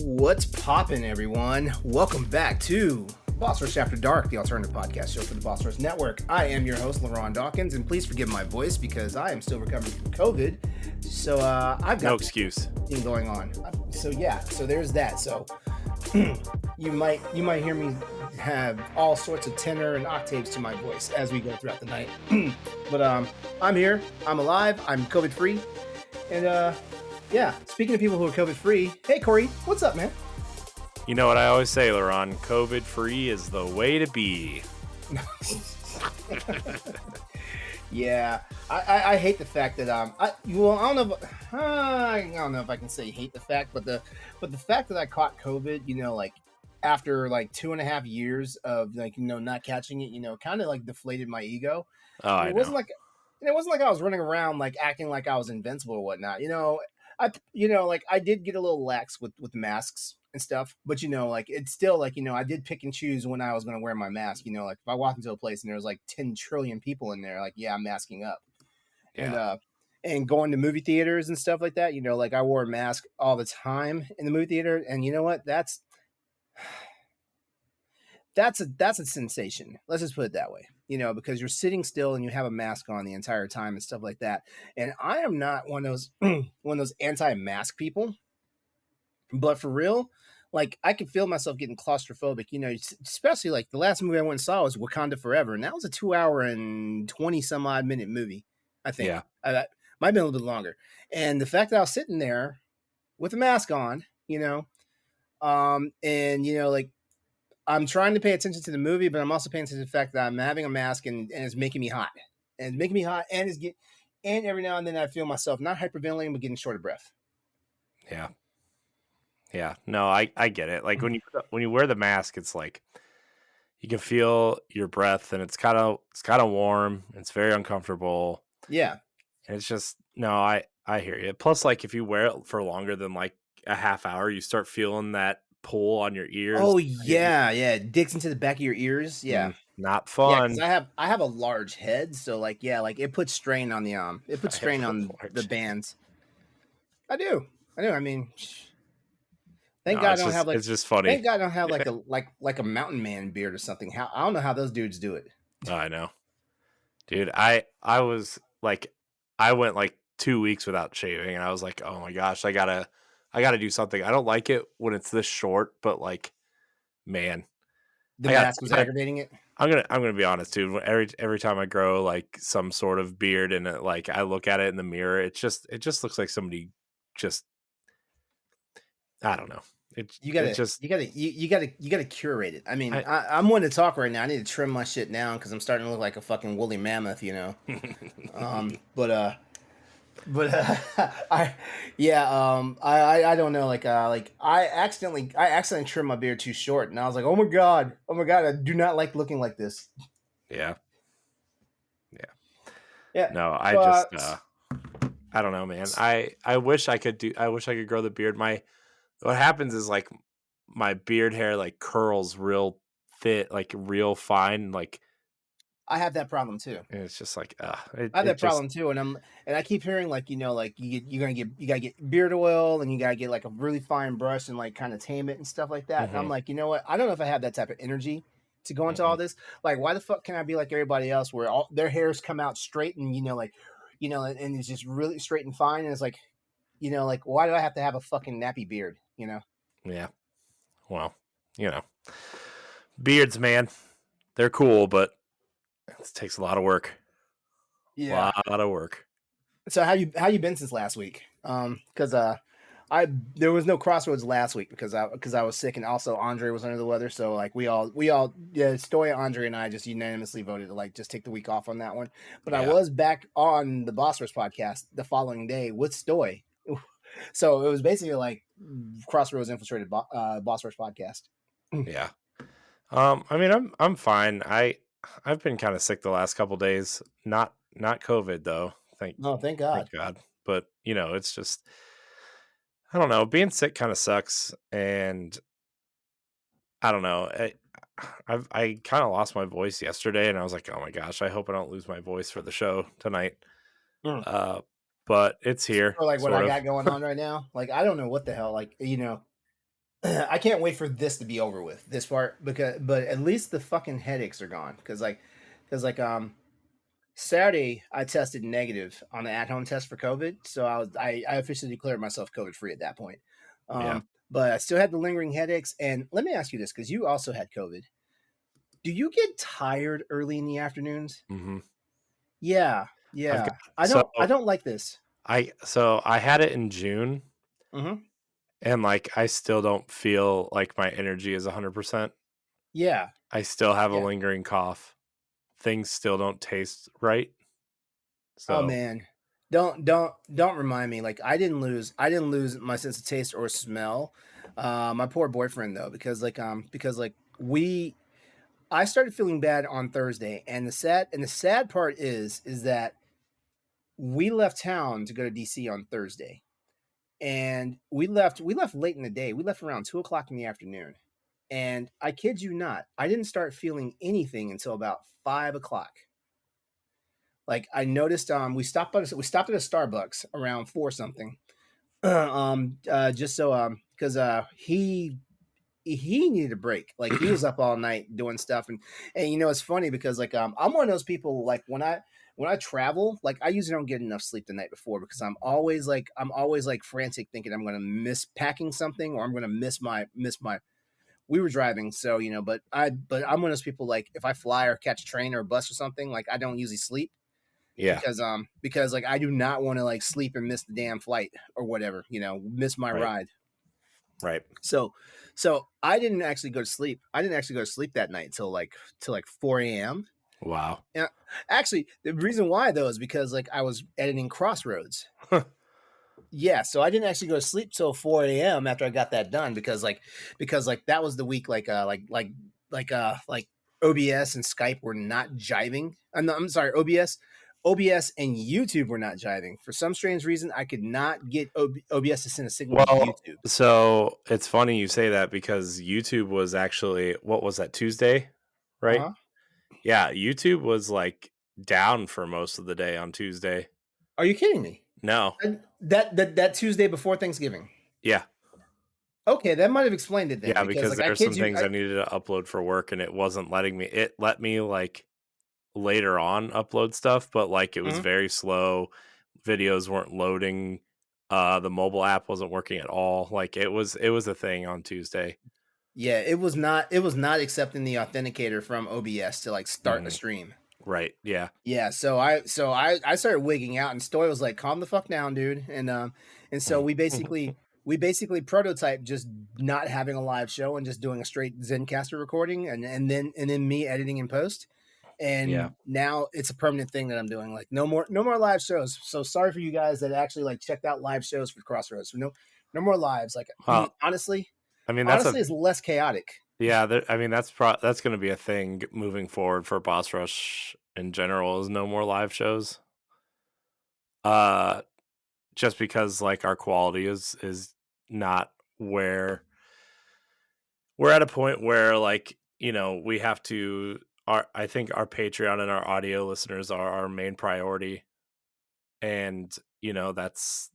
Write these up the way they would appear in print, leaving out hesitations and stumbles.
What's poppin', everyone? Welcome back to Boss Rush After Dark, the alternative podcast show for the Boss Rush Network. I am your host, LeRon Dawkins, and please forgive my voice because I am still recovering from COVID. So I've got no excuse thing going on. So there's that. So you might hear me have all sorts of tenor and octaves to my voice as we go throughout the night. But I'm here. I'm alive. I'm COVID free, and speaking of people who are COVID free, hey Corey, what's up, man? You know what I always say, LeRon, COVID free is the way to be. Yeah, I hate the fact that I don't know if I can say hate the fact, but the fact that I caught COVID, like after like 2.5 years of not catching it, kind of like deflated my ego. Oh, And it wasn't like I was running around like acting like I was invincible or whatnot. I did get a little lax with masks and stuff, but it's still like, I did pick and choose when I was going to wear my mask. Like if I walked into a place and there was like 10 trillion people in there, like, yeah, I'm masking up. Yeah. And going to movie theaters and stuff like that, like I wore a mask all the time in the movie theater. And you know what? That's a sensation. Let's just put it that way, because you're sitting still and you have a mask on the entire time and stuff like that. And I am not one of those anti-mask people, but for real, like I could feel myself getting claustrophobic, especially like the last movie I went and saw was Wakanda Forever. And that was a 2 hour and 20 some odd minute movie. I think that might have been a little bit longer. And the fact that I was sitting there with a mask on, like, I'm trying to pay attention to the movie, but I'm also paying attention to the fact that I'm having a mask and it's making me hot. And it's making me hot, and and every now and then I feel myself not hyperventilating, but getting short of breath. Yeah. Yeah. No, I get it. Like when you wear the mask, it's like you can feel your breath, and it's kind of warm. It's very uncomfortable. Yeah. And it's just I hear you. Plus, like if you wear it for longer than like a half hour, you start feeling that pull on your ears. Oh yeah, it digs into the back of your ears. Yeah, not fun. Yeah, I have a large head, so like it puts strain on the the bands. I do. I mean, thank God I don't have like. It's just funny. Thank God I don't have like a mountain man beard or something. I don't know how those dudes do it. Oh, I know, dude. I was like, I went like 2 weeks without shaving, and I was like, oh my gosh, I gotta do something. I don't like it when it's this short, but like, man, the mask was aggravating it. I'm gonna be honest, dude. Every time I grow like some sort of beard and like I look at it in the mirror, it just looks like somebody just, I don't know. You gotta curate it. I mean, I'm one to talk right now. I need to trim my shit down because I'm starting to look like a fucking woolly mammoth, I don't know. Like I accidentally trimmed my beard too short, and I was like, oh my god, I do not like looking like this. Yeah. Yeah. No, I don't know, man. I wish I could grow the beard. What happens is like my beard hair like curls real thick, like real fine, like. I have that problem too. And it's just like, I have that problem too, and I keep hearing like you gotta get beard oil, and you gotta get like a really fine brush and like kind of tame it and stuff like that. Mm-hmm. And I'm like, you know what? I don't know if I have that type of energy to go into all this. Like, why the fuck can I be like everybody else, where all their hairs come out straight and and it's just really straight and fine, and it's like, like why do I have to have a fucking nappy beard? Yeah. Well, beards, man, they're cool, but it takes a lot of work. Yeah, a lot of work. So how you been since last week? Because there was no Crossroads last week because I was sick, and also Andre was under the weather. So like we all Stoya, Andre, and I just unanimously voted to like just take the week off on that one. But I was back on the Boss Rush podcast the following day with Stoy. So it was basically like Crossroads infiltrated Boss Rush podcast. Yeah. I mean, I'm fine. I've been kind of sick the last couple days. Not COVID though. Thank God. Thank God. But it's just, I don't know. Being sick kind of sucks, and I don't know. I kind of lost my voice yesterday, and I was like, oh my gosh, I hope I don't lose my voice for the show tonight. But it's here. Or like what I got going on right now. Like I don't know what the hell. Like I can't wait for this to be over with. This part, because but at least the fucking headaches are gone. Because Saturday I tested negative on the at home test for COVID, so I officially declared myself COVID free at that point. Yeah. But I still had the lingering headaches. And let me ask you this, because you also had COVID. Do you get tired early in the afternoons? Hmm. Yeah, I've got yeah. so I don't like this. I had it in June, Hmm. and like I still don't feel like my energy is 100%. Yeah, I still have a yeah. lingering cough. Things still don't taste right. Oh So, man. Don't remind me. Like I didn't lose my sense of taste or smell. My poor boyfriend though, because like we I started feeling bad on Thursday, and the sad part is that we left town to go to DC on Thursday. And we left late in the day. We left around 2 o'clock in the afternoon. And I kid you not, I didn't start feeling anything until about 5 o'clock. Like I noticed, we stopped at a Starbucks around four something, just so because he needed a break. Like he was up all night doing stuff, and it's funny because like I'm one of those people, like when I travel, like I usually don't get enough sleep the night before because I'm always like frantic thinking I'm gonna miss packing something or I'm gonna miss my we were driving, so but I'm one of those people, like if I fly or catch a train or a bus or something, like I don't usually sleep yeah, because like I do not want to like sleep and miss the damn flight or whatever, miss my right, ride. right. So so I didn't actually go to sleep. I didn't actually go to sleep that night till like 4 a.m. Wow. Yeah. Actually, the reason why though is because like I was editing Crossroads. Yeah, so I didn't actually go to sleep till 4 a.m. after I got that done because like that was the week like OBS and Skype were not jiving. I'm sorry, OBS and YouTube were not jiving. For some strange reason, I could not get OBS to send a signal to Well, YouTube. so it's funny you say that because YouTube was actually, what was that, Tuesday, right? Uh-huh. Yeah, YouTube was like down for most of the day on Tuesday. Are you kidding me? No. That Tuesday before Thanksgiving. Yeah. Okay, that might have explained it then, Yeah, because because like I there are kid some you, things I needed to upload for work and it wasn't letting me. It let me like later on upload stuff, but like it was Mhm. very slow. Videos weren't loading. The mobile app wasn't working at all. Like it was a thing on Tuesday. Yeah, it was not accepting the authenticator from OBS to like start a Mhm. stream. Right. Yeah. Yeah, so I started wigging out, and Stoy was like, "Calm the fuck down, dude." And so we basically prototyped just not having a live show and just doing a straight Zencaster recording, and then me editing in post. Yeah. And now it's a permanent thing that I'm doing. Like no more live shows. So sorry for you guys that actually like checked out live shows for Crossroads. No more lives. Like Well, honestly, I mean that's a honestly, it's less chaotic. yeah. I mean that's going to be a thing moving forward for Boss Rush in general. Is no more live shows. Uh, just because like our quality is not where we're at a point where like we have to our I think our Patreon and our audio listeners are our main priority, and that's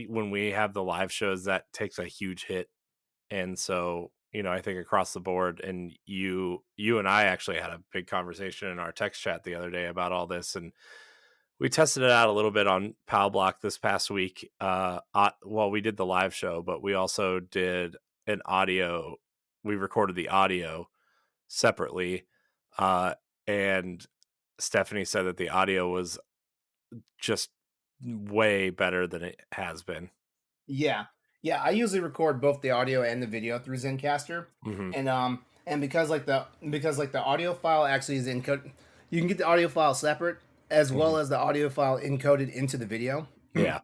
when we have the live shows that takes a huge hit. And so I think across the board, and you and I actually had a big conversation in our text chat the other day about all this, and we tested it out a little bit on Pal Block this past week. Well, we did the live show, but we also did an audio. We recorded the audio separately, uh, and Stephanie said that the audio was just way better than it has been. Yeah. Yeah, I usually record both the audio and the video through Zencaster. Hmm. And because like the audio file actually is encoded, you can get the audio file separate as Hmm. well as the audio file encoded into the video. Yeah,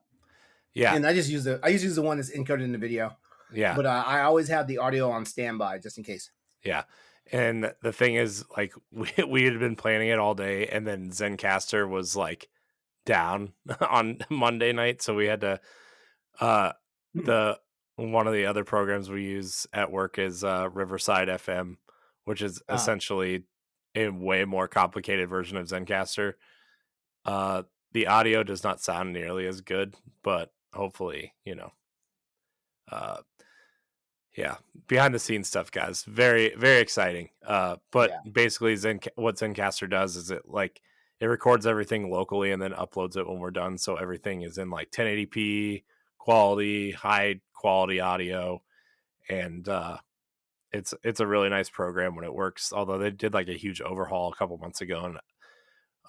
yeah, And I just use the one that's encoded in the video. yeah, But I always have the audio on standby just in case. yeah. And the thing is, like, we had been planning it all day, and then Zencaster was like down on Monday night, so we had to uh the one of the other programs we use at work is Riverside FM, which is Uh, essentially a way more complicated version of Zencaster. Uh the audio does not sound nearly as good, but hopefully, uh Yeah, behind the scenes stuff, guys. Very, very exciting. But Yeah. basically, what Zencaster does is it records everything locally and then uploads it when we're done. So everything is in like 1080p quality, high quality audio, and it's a really nice program when it works. Although they did like a huge overhaul a couple months ago,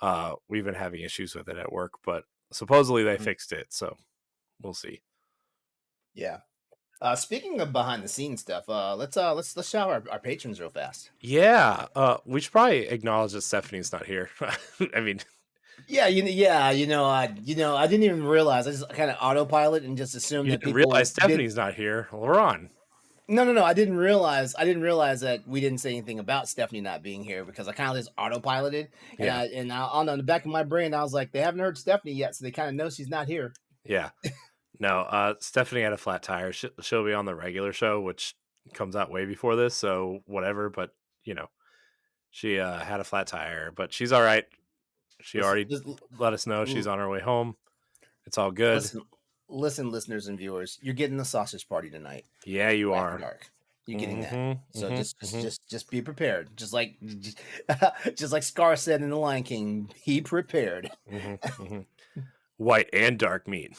and we've been having issues with it at work, but supposedly they Mhm. fixed it. So we'll see. Yeah. Speaking of behind the scenes stuff, let's shout out our patrons real fast. Yeah, we should probably acknowledge that Stephanie's not here. I mean, Yeah, I didn't even realize. I just kind of autopilot and just assumed you that didn't realize people did. Stephanie's not here. LeRon. No, no, no. I didn't realize. I didn't realize that we didn't say anything about Stephanie not being here because I kind of just autopiloted, and Yeah, I don't know, in the back of my brain, I was like, they haven't heard Stephanie yet, so they kind of know she's not here. yeah. No, Stephanie had a flat tire. She'll be on the regular show, which comes out way before this, so whatever. But you know, she had a flat tire, but she's all right. She Listen, already let us know she's on her way home. It's all good. listen, listen, listeners and viewers, you're getting the sausage party tonight Yeah, you after are. dark. You're getting that. Mm-hmm. So Mm-hmm. just, just, Mm-hmm. just, just be prepared. Just like Scar said in The Lion King, be prepared. Mm-hmm. Mm-hmm. White and dark meat.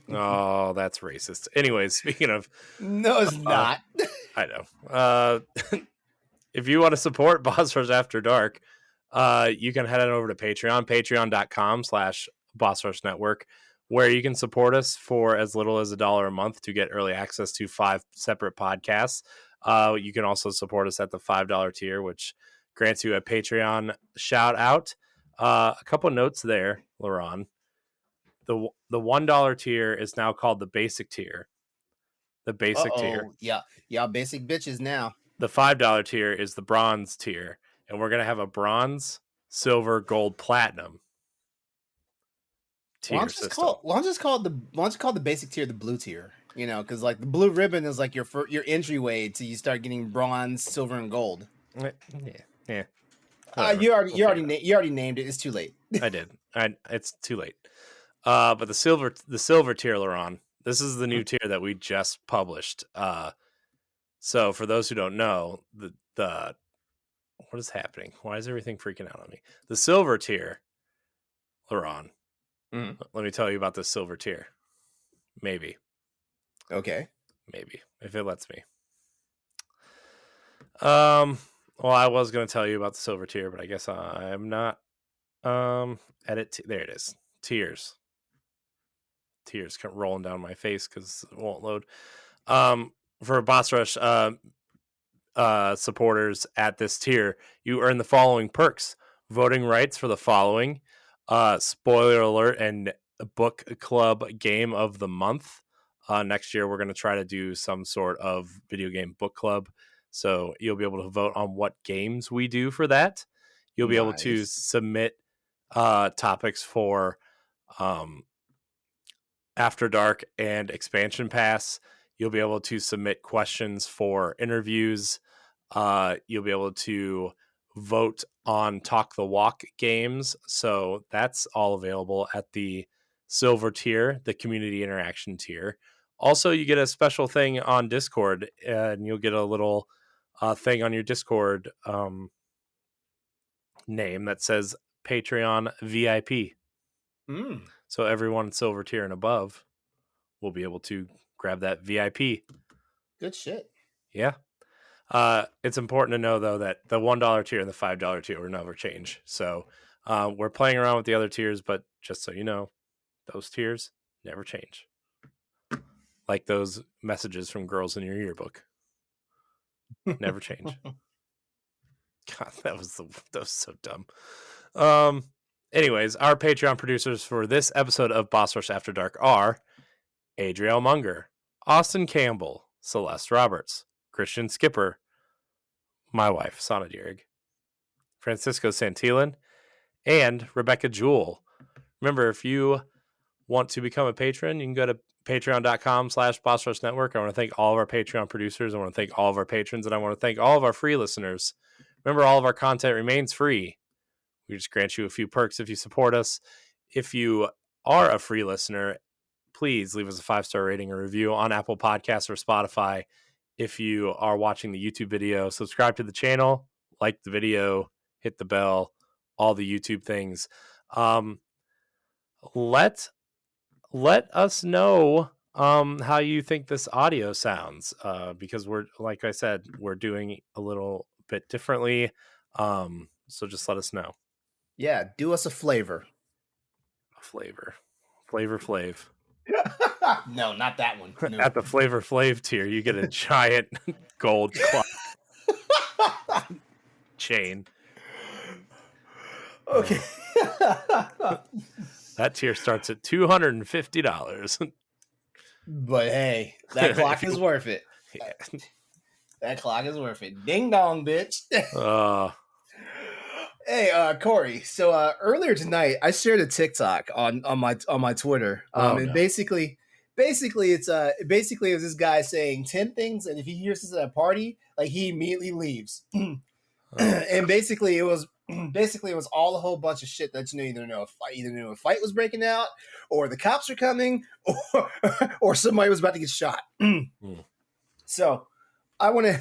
Oh, that's racist. Anyways, speaking of, No, it's uh, not. I know. If you want to support Boss Rush After Dark, you can head on over to Patreon, patreon.com/Boss Rush Network, where you can support us for as little as $1 a month to get early access to 5 separate podcasts. You can also support us at the $5 tier, which grants you a Patreon shout out. A couple notes there, LeRon. The $1 tier is now called the basic tier. The basic tier. Yeah, y'all basic bitches now. The $5 tier is the bronze tier, and we're gonna have a bronze, silver, gold, platinum Why don't tier you just system. call the basic tier the blue tier? You know, because like the blue ribbon is like your entryway to you start getting bronze, silver, and gold. Yeah, yeah, whatever. We'll figure it out. You already named it. It's too late. I did. It's too late. But the silver tier, LeRon, this is the new tier that we just published. So for those who don't know, the what is happening? Why is everything freaking out on me? The silver tier, LeRon. Mhm. Let me tell you about this silver tier. Maybe, Okay. if it lets me. Well, I was going to tell you about the silver tier, but I guess I'm not. There it is. Tears come rolling down my face because it won't load. For Boss Rush supporters at this tier, you earn the following perks: voting rights for the following, spoiler alert, and book club game of the month. Next year, we're going to try to do some sort of video game book club. So you'll be able to vote on what games we do for that. You'll be able to Nice. submit topics for After Dark and Expansion Pass. You'll be able to submit questions for interviews. You'll be able to vote on Talk the Walk games. So that's all available at the silver tier, the community interaction tier. Also, you get a special thing on Discord, and you'll get a little thing on your Discord name that says Patreon VIP. Mm, So everyone silver tier and above will be able to grab that VIP. good shit. Yeah. It's important to know though that the $1 tier and the $5 tier will never change. So we're playing around with the other tiers, but just so you know, those tiers never change. Like those messages from girls in your yearbook, never change. God, that was so dumb. Anyways, our Patreon producers for this episode of Boss Rush After Dark are Adriel Munger, Austin Campbell, Celeste Roberts, Christian Skipper, my wife, Sana Dierig, Francisco Santillan, and Rebecca Jewell. Remember, if you want to become a patron, you can go to patreon.com/Boss Rush Network. I want to thank all of our Patreon producers. I want to thank all of our patrons, and I want to thank all of our free listeners. Remember, all of our content remains free. We just grant you a few perks if you support us. If you are a free listener, please leave us a 5-star rating or review on Apple Podcasts or Spotify. If you are watching the YouTube video, subscribe to the channel, like the video, hit the bell, all the YouTube things. Let us know how you think this audio sounds, because we're, like I said, we're doing a little bit differently. So just let us know. Yeah, do us a flavor. Flavor Flav. No, not that one. No. At the Flavor Flav tier, you get a giant gold clock chain. Okay. That tier starts at $250. But hey, that clock is worth it. Yeah. That clock is worth it. Ding dong, bitch. Hey, Corey. So earlier tonight, I shared a TikTok on my Twitter. And no. basically it was this guy saying 10 things, and if he hears this at a party, like he immediately leaves. And basically it was all a whole bunch of shit that either knew a fight was breaking out, or the cops are coming, or somebody was about to get shot. So I want to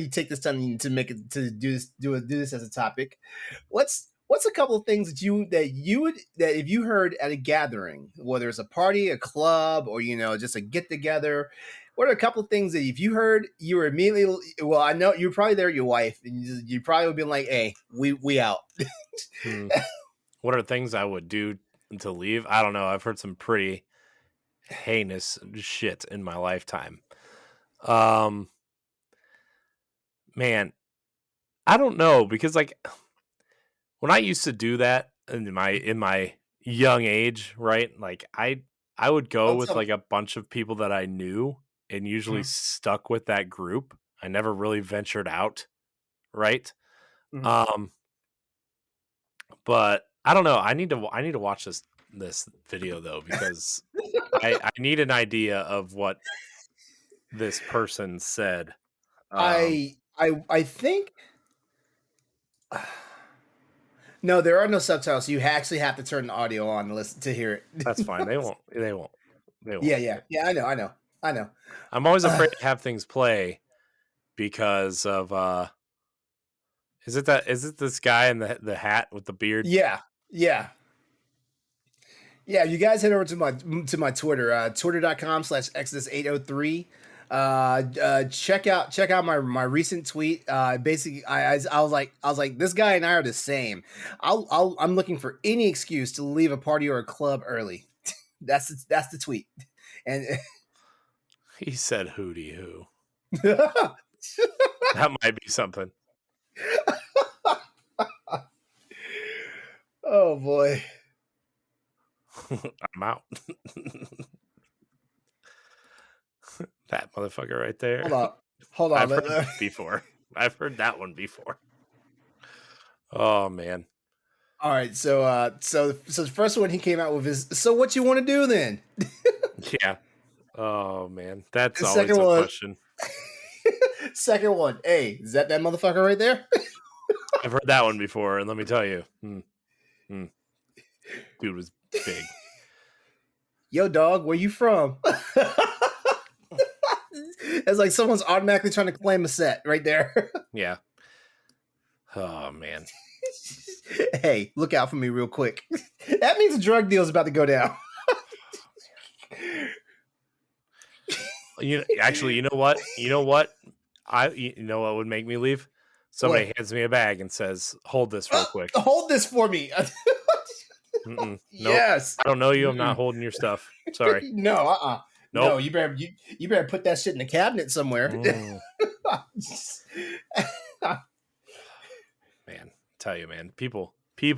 take this time to make it to do this as a topic. What's a couple of things that if you heard at a gathering, whether it's a party, a club, or just a get together, what are a couple of things that if you heard, you were immediately, well, I know you're probably there with your wife, and you probably would be like, hey, we out. What are things I would do to leave? I don't know. I've heard some pretty heinous shit in my lifetime. Man, I don't know, because like when I used to do that in my young age, right? Like I would go with like a bunch of people that I knew, and usually stuck with that group. I never really ventured out, right? But I don't know. I need to watch this video though, because I need an idea of what this person said. I think no, there are no subtitles. You actually have to turn the audio on to listen to hear it. That's fine. They won't. Yeah. I know. I'm always afraid to have things play because of is it this guy in the hat with the beard? Yeah. You guys head over to my Twitter, twitter.com/exodus803. Check out my recent tweet. Basically, I was like, this guy and I are the same. I'm looking for any excuse to leave a party or a club early. That's the tweet. And he said hootie hoo. That might be something. Oh boy. I'm out. That motherfucker right there. Hold on. I've heard that before. I've heard that one before. Oh man. All right, so the first one he came out with is, so what you want to do then? Yeah. Oh man, that's The always second a one- question. Second one, hey, is that motherfucker right there? I've heard that one before, and let me tell you, dude was big. Yo, dog, where you from? It's like someone's automatically trying to claim a set right there. Yeah. Oh man. Hey, look out for me real quick. That means a drug deal is about to go down. You know what? You know what would make me leave? Somebody hands me a bag and says, "Hold this real quick. Hold this for me." Nope. Yes. I don't know you. I'm not holding your stuff. Sorry. No. Nope. No, you better put that shit in the cabinet somewhere. Man, tell you, man. People,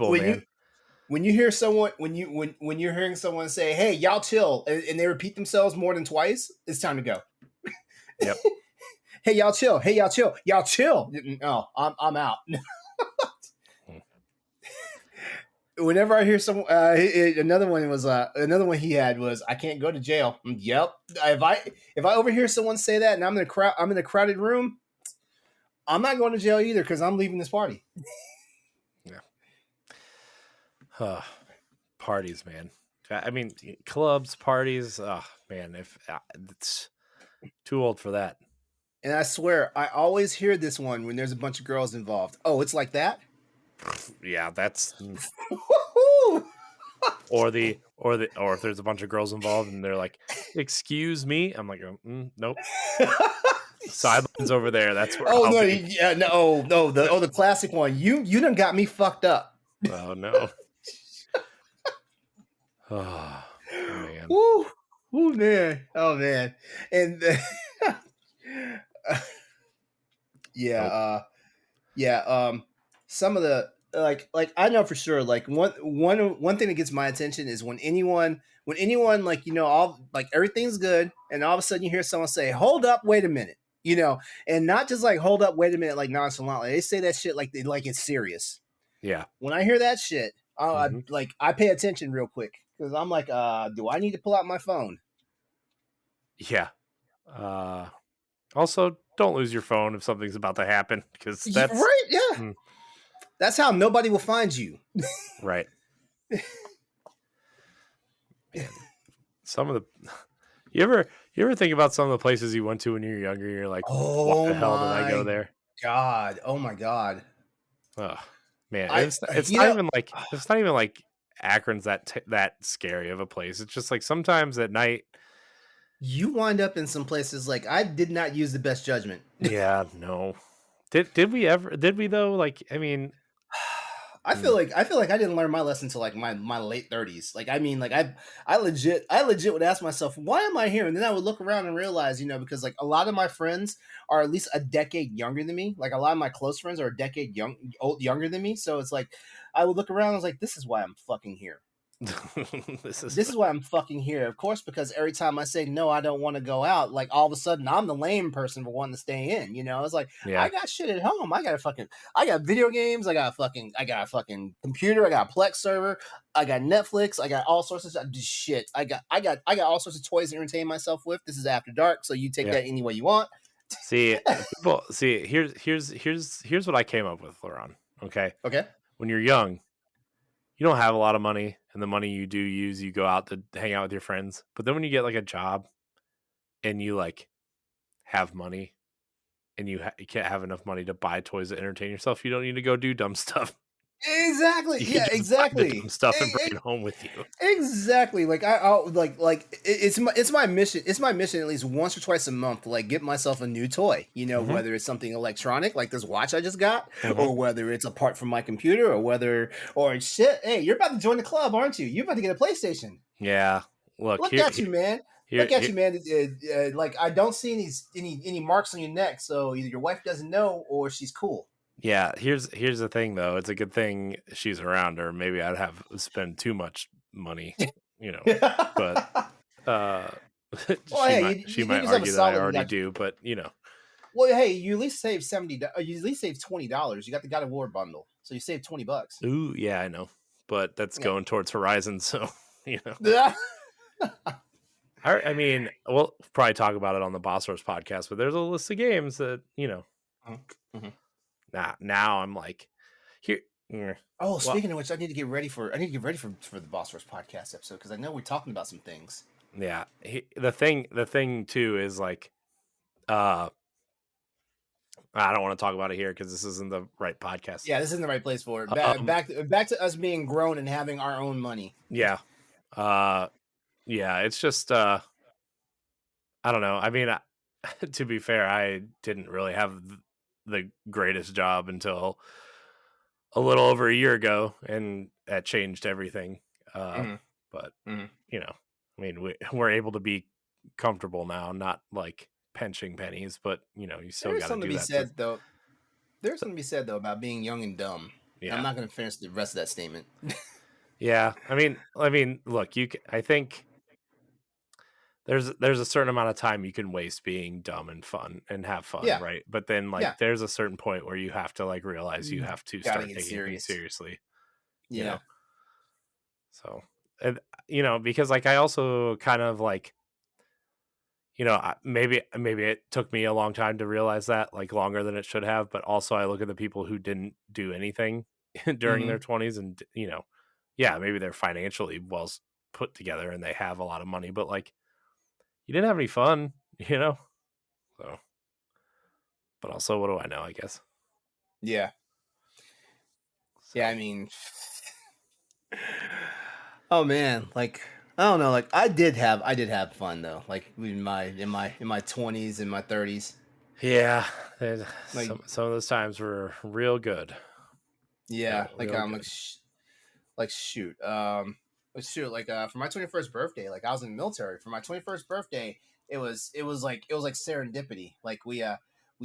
when man. When you hear someone, when you're hearing someone say, "Hey, y'all chill," and they repeat themselves more than twice, it's time to go. Yep. Hey, y'all chill. Hey, y'all chill. Y'all chill. No, I'm out. Whenever I hear someone, another one he had was, "I can't go to jail." Yep. If I overhear someone say that and I'm in a crowded room, I'm not going to jail either, because I'm leaving this party. Yeah. Parties, man. I mean, clubs, parties. Oh man, if it's too old for that. And I swear, I always hear this one when there's a bunch of girls involved. Oh, it's like that? Yeah, that's Woo-hoo! or if there's a bunch of girls involved and they're like, "Excuse me," I'm like, "Nope, sidelines over there. That's where Oh I'll no, be." yeah, no, the classic one. You done got me fucked up. Oh no. Oh man. Woo, woo, man. Oh man, and yeah, Nope. yeah. Some of the like I know for sure. Like one thing that gets my attention is when anyone like all like everything's good, and all of a sudden you hear someone say, "Hold up, wait a minute," and not just like "Hold up, wait a minute," like nonchalantly. They say that shit like it's serious. Yeah. When I hear that shit, Hmm. I pay attention real quick because I'm like, do I need to pull out my phone? Yeah. Uh, Also, don't lose your phone if something's about to happen because Yeah, right? Yeah, mm, that's how nobody will find you. right, man. Some of the you ever think about some of the places you went to when you were younger? You're like, why Oh the hell did I go my there? god! Oh my god! Oh man, I it's you not know even like Akron's that scary of a place. It's just like sometimes at night. you wind up in some places like I did not use the best judgment. Yeah, no. Did we though? Like, I mean, mm, I feel like I didn't learn my lesson until like my late 30s. Like I mean like I legit would ask myself, why am I here? And then I would look around and realize, because like a lot of my friends are at least a decade younger than me. Like a lot of my close friends are a decade younger than me. So it's like I would look around and I was like, this is why I'm fucking here. this is This is why I'm fucking here, of course, because every time I say no, I don't want to go out, like all of a sudden I'm the lame person for wanting to stay in. It's like I yeah, got shit at home. I got video games. I got a fucking computer. I got a Plex server. I got Netflix. I got all sorts of shit. I got all sorts of toys to entertain myself with. This is after dark, so you take yeah. that any way you want. See, people. See, here's what I came up with, LeRon. Okay, Okay. when you're young, you don't have a lot of money, and the money you do use, you go out to hang out with your friends. But then when you get like a job and you like have money and you can't have enough money to buy toys to entertain yourself, you don't need to go do dumb stuff. Exactly. You can Yeah. just buy the dumb Exactly. stuff and bring it home with you. Exactly. Like I'll it's my mission. It's my mission at least once or twice a month to like get myself a new toy. Hmm. Whether it's something electronic like this watch I just got, Hmm. or whether it's a part from my computer, or shit. Hey, you're about to join the club, aren't you? You're about to get a PlayStation. Yeah. Look Look here, at you, man. here, Look at here. you, man. Like I don't see any marks on your neck, so either your wife doesn't know or she's cool. Yeah, here's the thing though. It's a good thing she's around, or maybe I'd have spend too much money, you know. But uh Well, hey, she you did might yourself a argue that I solid and already got. do, but you know. Well, hey, you at least saved You at least saved $20. You got the God of War bundle, so you saved $20. Ooh, yeah, I know. But that's Yeah. going towards Horizon, so you know. Yeah. I mean, we'll probably talk about it on the Boss Horse podcast, but there's a list of games that, you know, Mhm. now I'm like here Oh, well, speaking of which, I need to get ready for the Boss Rush podcast episode because I know we're talking about some things. yeah. The thing too is like uh I don't want to talk about it here because this isn't the right podcast. Yeah, this isn't the right place for it. Um, Back to us being grown and having our own money. yeah, uh, yeah. It's just I don't know. I mean, to be fair, I didn't really have the greatest job until a little over a year ago, and that changed everything. Uh, Hmm. but Hmm. you know, I mean, we're able to be comfortable now, not like pinching pennies, but you know, you still There's got to something to do be that. To, said though. There's something to be said though about being young and dumb. I'm yeah, not going to finish the rest of that statement. yeah. I mean, look, I think there's a certain amount of time you can waste being dumb and fun and have fun, Yeah, right? But then yeah. like there's a certain point where you have to like realize you You have to gotta start get taking things serious. seriously, you Yeah. know. So, and you know, because like I also kind of like, you know, maybe it took me a long time to realize that, like longer than it should have, but also I look at the people who didn't do anything during their Hmm. 20s and you know, yeah, maybe they're financially put together and they have a lot of money, but like you didn't have any fun, you know? So, but also, what do I know, I guess. Yeah. Yeah, So, I mean, oh man, like I don't know, like I did have fun though, like in my 20s and my 30s, yeah, like some of those times were real good. yeah, Real, like real good. like shoot, shoot, like for my 21st birthday, like I was in the military for my 21st birthday. It was like serendipity. Like we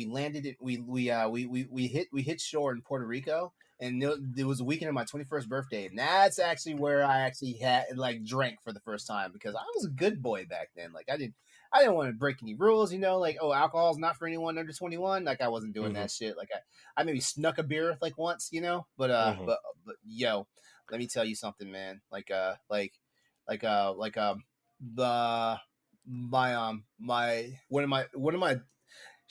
landed it, we hit shore in Puerto Rico, and it was a weekend of my 21st birthday, and that's actually where I actually had like drank for the first time because I was a good boy back then. Like I didn't want to break any rules, like, oh, alcohol's not for anyone under 21. Like I wasn't doing Hmm. that shit. Like I maybe snuck a beer like once, but Hmm. yo, let me tell you something, man. The my one of my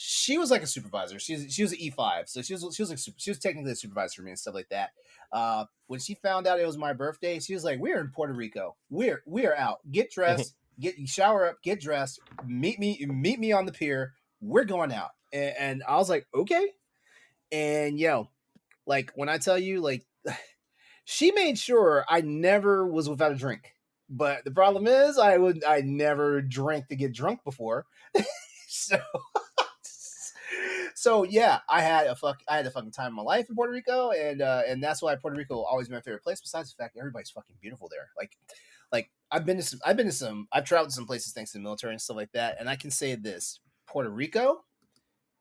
she was like a supervisor. She was an E5, so she was technically a supervisor for me and stuff like that. When she found out it was my birthday, she was like, "We're in Puerto Rico. We are out. Get dressed, shower up, get dressed. Meet me on the pier. We're going out." And I was like, "Okay." And yo, like when I tell you, like she made sure I never was without a drink. But the problem is, I never drank to get drunk before. so so yeah, I had a fucking time of my life in Puerto Rico, and that's why Puerto Rico will always be my favorite place. Besides the fact that everybody's fucking beautiful there. Like I've traveled to some places thanks to the military and stuff like that, and I can say this: Puerto Rico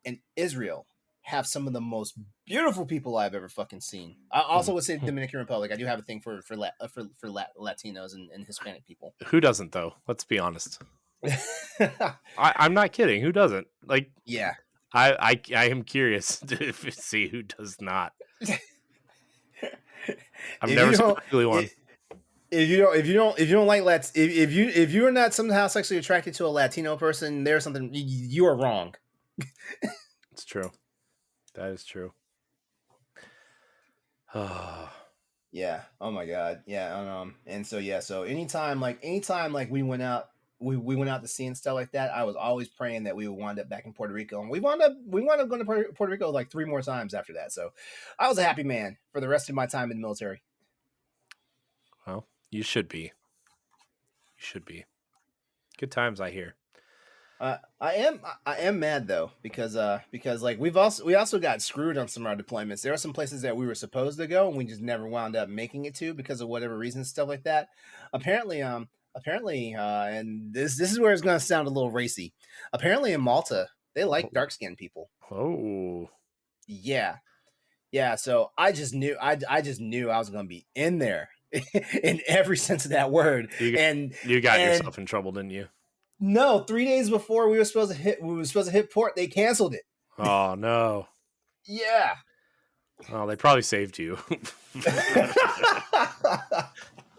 and Israel have some of the most beautiful people I've ever fucking seen. I also would say Dominican Republic. I do have a thing Latinos and Hispanic people. Who doesn't though? Let's be honest. I'm not kidding. Who doesn't? Like, Yeah. I am curious to see who does not. I've if never you seen don't, an ugly one. if you don't like if you are not somehow sexually attracted to a Latino person, there's something you are wrong. It's true. That is true. Oh, Yeah. Oh my god. Yeah. And so yeah. So anytime we went out to sea and stuff like that, I was always praying that we would wind up back in Puerto Rico, and we wound up going to Puerto Rico like three more times after that. So I was a happy man for the rest of my time in the military. well, you should be. You should be. Good times, I hear. I am mad though because like we also got screwed on some of our deployments. There are some places that we were supposed to go and we just never wound up making it to because of whatever reasons, stuff like that. Apparently, and this is where it's going to sound a little racy. Apparently, in Malta, they like dark skinned people. Oh, Yeah, yeah. So I just knew I was going to be in there in every sense of that word, you got, and you got and yourself in trouble, didn't you? no, 3 days before we were supposed to hit port, they canceled it. Oh no. Yeah. Oh, they probably saved you.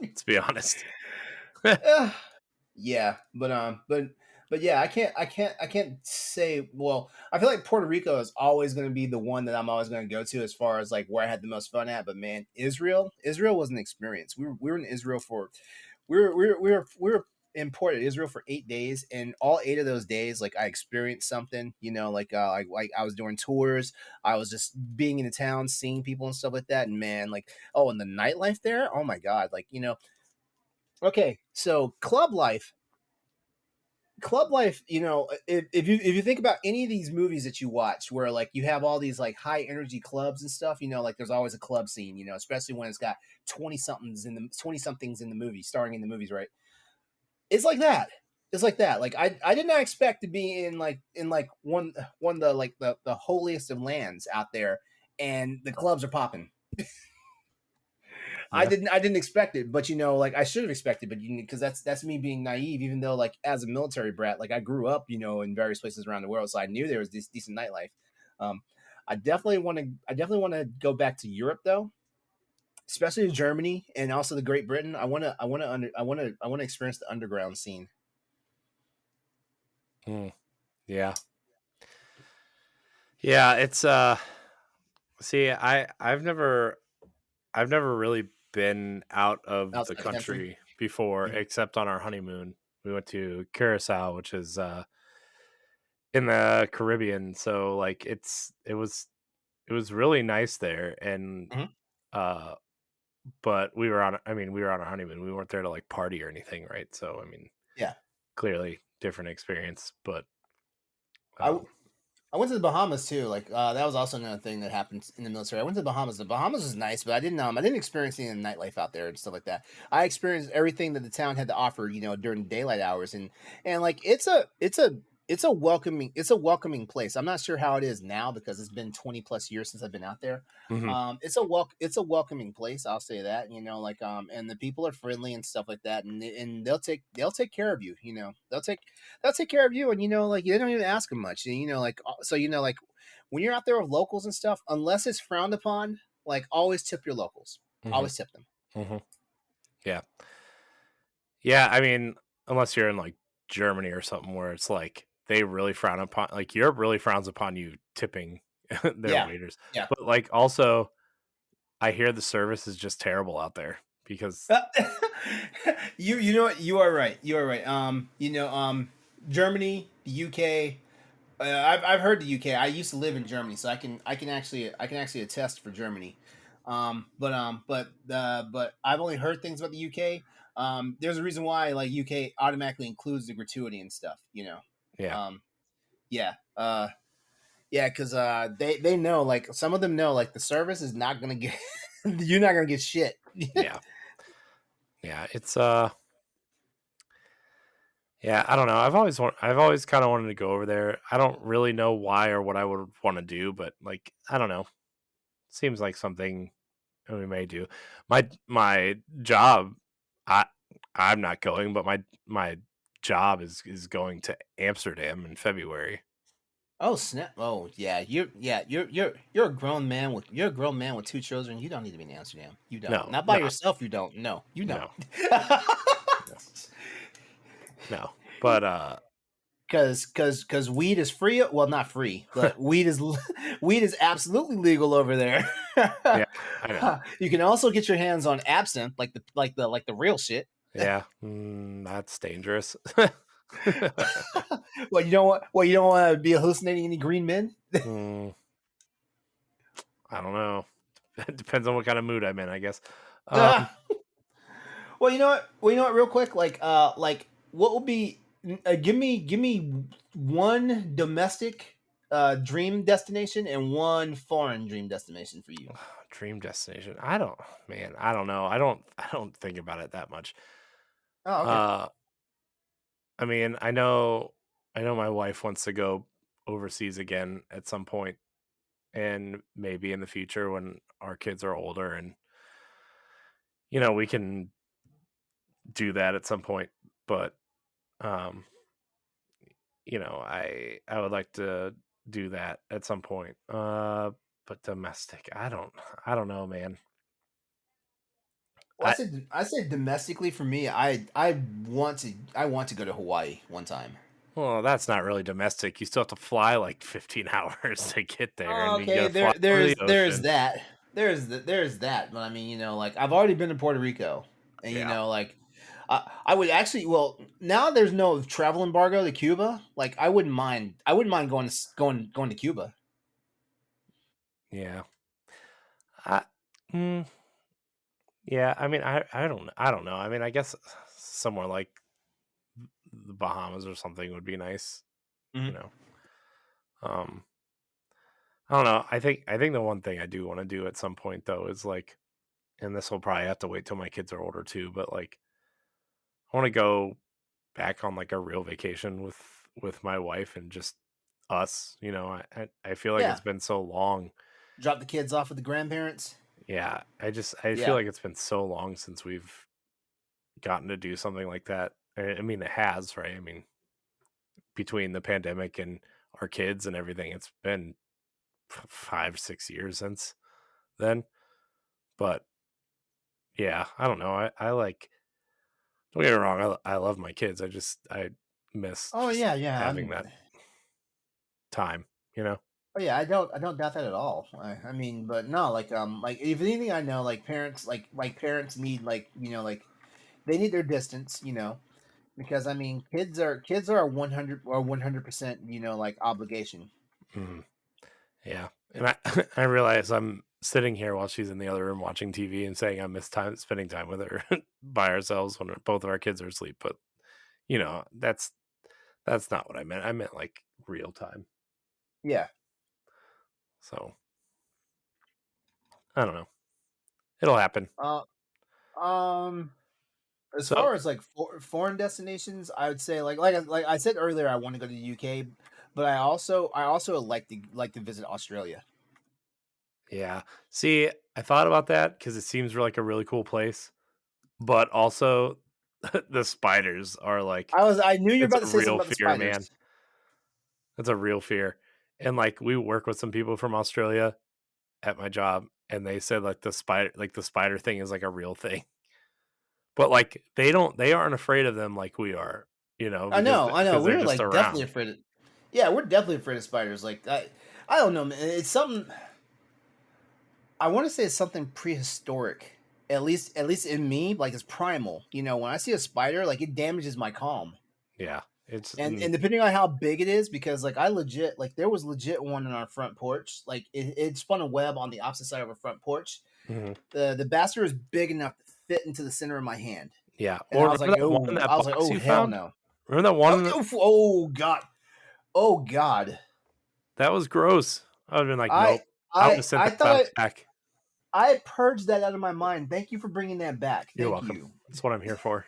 Let's be honest. Yeah, but yeah, I can't say. Well, I feel like Puerto Rico is always going to be the one that I'm always going to go to as far as like where I had the most fun at. But man, Israel was an experience. We were in Israel for we were in Port Israel for 8 days, and all 8 of those days, like I experienced something. Like I was doing tours. I was just being in the town, seeing people and stuff like that. And man, like, oh, and the nightlife there, oh my god, like okay, so club life, if you think about any of these movies that you watch where like you have all these like high energy clubs and stuff, like there's always a club scene, especially when it's got 20 somethings in the movie, starring in the movies, right? It's like that. It's like that. Like I did not expect to be in like one of the like the holiest of lands out there, and the clubs are popping. I Yeah. didn't I didn't expect it, but like I should have expected, but because that's me being naive. Even though like as a military brat, like I grew up, in various places around the world, so I knew there was this decent nightlife. Um, I definitely want to go back to Europe though, especially to Germany and also the Great Britain. I want to experience the underground scene. Mm, yeah. Yeah. It's see, I've never really been out of the Outside the country. country. before, Mhm. except on our honeymoon. We went to Curacao, which is in the Caribbean. So like it was really nice there, and Mhm. uh but we were on we were on a honeymoon. We weren't there to like party or anything, right? So Yeah. clearly different experience, but I um I went to the Bahamas too. Like that was also another thing that happened in the military. I went to the Bahamas. The Bahamas was nice, but I didn't experience any of the nightlife out there and stuff like that. I experienced everything that the town had to offer, during daylight hours, and like it's a welcoming place. I'm not sure how it is now because it's been 20 plus years since I've been out there. mhm, It's a welcoming place. I'll say that. Like and the people are friendly and stuff like that, and they'll take care of you. They'll take care of you, and like you don't even ask them much. And, like so, like when you're out there with locals and stuff, unless it's frowned upon, like always tip your locals. mhm, Always tip them. mhm. Yeah. Yeah, unless you're in like Germany or something where it's like they really frown upon, like Europe really frowns upon you tipping their Yeah, waiters. yeah. But like also I hear the service is just terrible out there because Uh, you know what? You are right. You are right. Germany, the UK. I've heard the UK. I used to live in Germany, so I can actually attest for Germany. But I've only heard things about the UK. There's a reason why like UK automatically includes the gratuity and stuff. yeah, Um, yeah, yeah, because they know like some of them know like the service is not gonna get you're not gonna get shit. yeah, yeah. It's yeah, I don't know. I've always kind of wanted to go over there. I don't really know why or what I would want to do, but like I don't know. Seems like something we may do. My job, I I'm not going, but my job is going to Amsterdam in February. Oh snap! Oh you're a grown man with two children. You don't need to be in Amsterdam. You don't. No, Not by no, yourself. You don't. No, you don't. no, no, no. But Because weed is free. Well, not free, but weed is weed is absolutely legal over there. yeah, I know. You can also get your hands on absinthe, like the real shit. Yeah, that's dangerous. Well, you don't want. Well, you don't want to be hallucinating any green men. mm, I don't know. It depends on what kind of mood I'm in, I guess. Um, Well, you know what? Well, you know what? Real quick, like what will be? Give me one domestic dream destination and one foreign dream destination for you. dream destination. Man, I don't know. I don't think about it that much. Oh, okay. Uh, I know my wife wants to go overseas again at some point, and maybe in the future when our kids are older, and we can do that at some point. But um, I would like to do that at some point. But domestic, I don't know, man. Well, I I said domestically for me. I want to go to Hawaii one time. Well, that's not really domestic. You still have to fly like 15 hours to get there, and Oh, you got okay, to fly over the there's ocean. that. There's that. But I mean, like I've already been to Puerto Rico, and Yeah, like I would actually. Well, now there's no travel embargo to Cuba. Like I wouldn't mind. I wouldn't mind going to Cuba. yeah. I, mm, yeah, I don't know. I guess somewhere like the Bahamas or something would be nice. You Hmm. know, um, I don't know. I think the one thing I do want to do at some point though is like, and this will probably have to wait till my kids are older too. But like, I want to go back on like a real vacation with my wife and just us. I feel like it's Yeah, been so long. drop the kids off with the grandparents. Yeah, I feel Yeah, like it's been so long since we've gotten to do something like that. It has, right? Between the pandemic and our kids and everything, it's been 5 6 years since then. But yeah, I don't know. I like. Don't get me wrong. I love my kids. I miss oh just yeah, yeah. having that time. You know. Oh yeah, I don't doubt that at all. I mean, but no, like if anything, I know like parents need like they need their distance, because I mean, kids are 100% like obligation. Mhm. Yeah, and I I realize I'm sitting here while she's in the other room watching TV and saying I miss time spending time with her by ourselves when both of our kids are asleep. But that's not what I meant. I meant like real time. Yeah. So I don't know. It'll happen. Uh, um, as So far as like foreign destinations, I would say like I said earlier, I want to go to the UK, but I also like to visit Australia. yeah. See, I thought about that because it seems like a really cool place, but also the spiders are like I knew you were it's about a to say something real about the fear, spiders. man. It's a real fear. And like we work with some people from Australia at my job, and they said like the spider thing is like a real thing. But like they aren't afraid of them like we are, because I know. they're We're just like definitely around. afraid of. Yeah, we're definitely afraid of spiders. Like I don't know, man. It's something. I want to say it's something prehistoric. At least in me, like it's primal. When I see a spider, like it damages my calm. Yeah. It's And depending on how big it is, because like I legit like there was legit one on our front porch. Like it spun a web on the opposite side of our front porch. mhm. The bastard was big enough to fit into the center of my hand, Yeah. and Well, I was like, remember that one in oh, that box oh you hell found? no. Remember that one Oh, in the oh god, oh god. that was gross. I would have been like, I nope. I would I have sent I that thought box back. I purged that out of my mind. Thank you for bringing that back. You're Thank welcome. you. That's what I'm here for.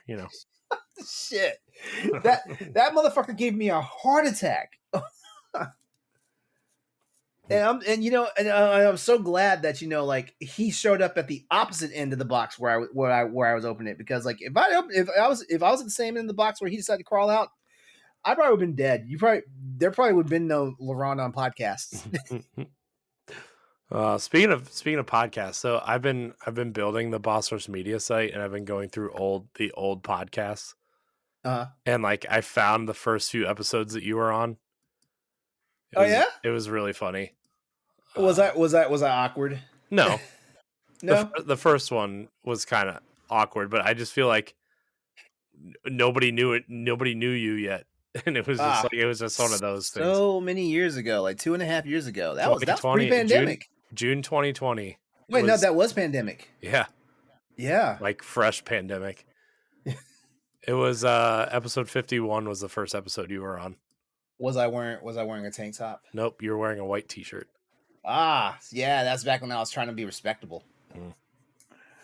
Shit, that that motherfucker gave me a heart attack. And I'm so glad that like he showed up at the opposite end of the box where I was opening it, because like if I was at the same end of the box where he decided to crawl out, I probably would have been dead. There probably would have been no LeRon on podcasts. Speaking of podcasts, so I've been building the Boss Source Media site, and I've been going through the old podcasts, uh and like I found the first few episodes that you were on. It Oh was yeah, it was really funny. was Uh, that was that was that awkward? no, No. the first one was kind of awkward, but I just feel like nobody knew it. Nobody knew you yet, and Ah, it was just one of those things. so many years ago, like 2.5 years ago. That was 2020 June pre-pandemic. June 2020 Wait, no, was that was pandemic. yeah, Yeah. like fresh pandemic. It was episode 51 was the first episode you were on. Was I wearing a tank top? Nope, you were wearing a white t-shirt. Ah, yeah, that's back when I was trying to be respectable. Mm.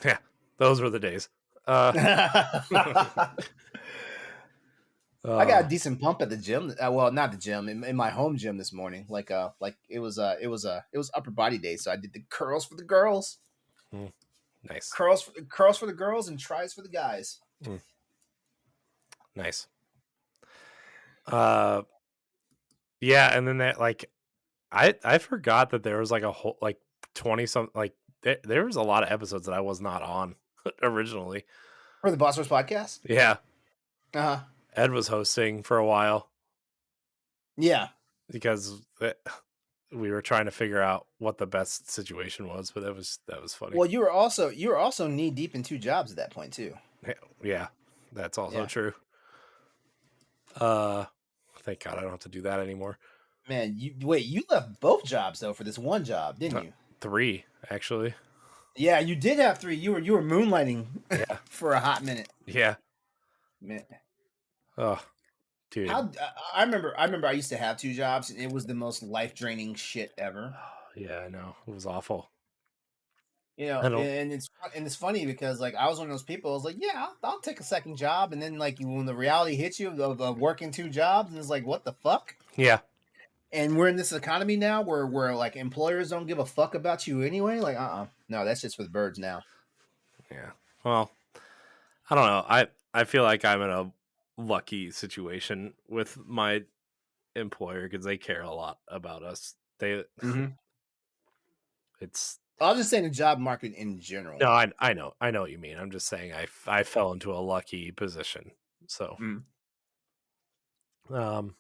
Yeah, those were the days. Uh, I got a uh, decent pump at the gym. Well, not the gym, in my home gym this morning. Like it was upper body day, so I did the curls for the girls, mm, nice, curls for the girls, and tries for the guys. mm, nice. Uh, yeah, and then that like I forgot that there was like a whole like 20 some like there was a lot of episodes that I was not on originally. For the Boss Rush podcast. Yeah, Uh huh. Ed was hosting for a while Yeah. because we were trying to figure out what the best situation was, but that was funny. Well, you were also knee deep in two jobs at that point too. Yeah, that's also Yeah. true. Uh, thank God I don't have to do that anymore. Man, you left both jobs though for this one job, didn't Uh, you? 3 actually. Yeah, you did have three. You were moonlighting Yeah, for a hot minute. yeah. Man, Oh, dude. I remember I used to have two jobs, and it was the most life draining shit ever. Yeah, I know it was awful. You know, I don't. and it's funny because like I was one of those people. I was like, yeah, I'll take a second job, and then like when the reality hits you of working two jobs, and it's like, what the fuck? Yeah, And we're in this economy now where like employers don't give a fuck about you anyway. Like, no, that's just for the birds now. yeah. Well, I don't know. I feel like I'm in a lucky situation with my employer because they care a lot about us. Mm-hmm. It's I was just saying the job market in general. no, I know what you mean. I'm just saying I fell into a lucky position. So, Mm. um,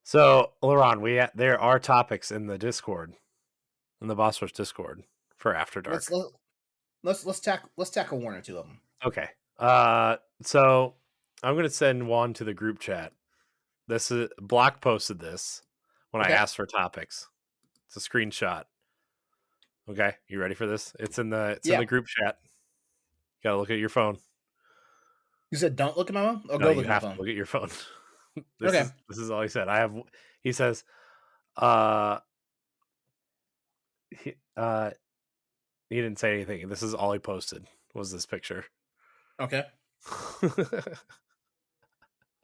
so LeRon, there are topics in the Discord, in the Boss Rush Discord for After Let's Dark. let, let's tackle one or two of them. Okay. So I'm gonna send one to the group chat. This is Block posted this when I Okay. asked for topics. It's a screenshot. Okay, you ready for this? It's in the Yeah. group chat. You gotta look at your phone. You said don't look at my phone or No, go you look at my have to phone. look at your phone. this Okay. is this is all he said. He says, uh he, uh he didn't say anything. This is all he posted was this picture. Okay.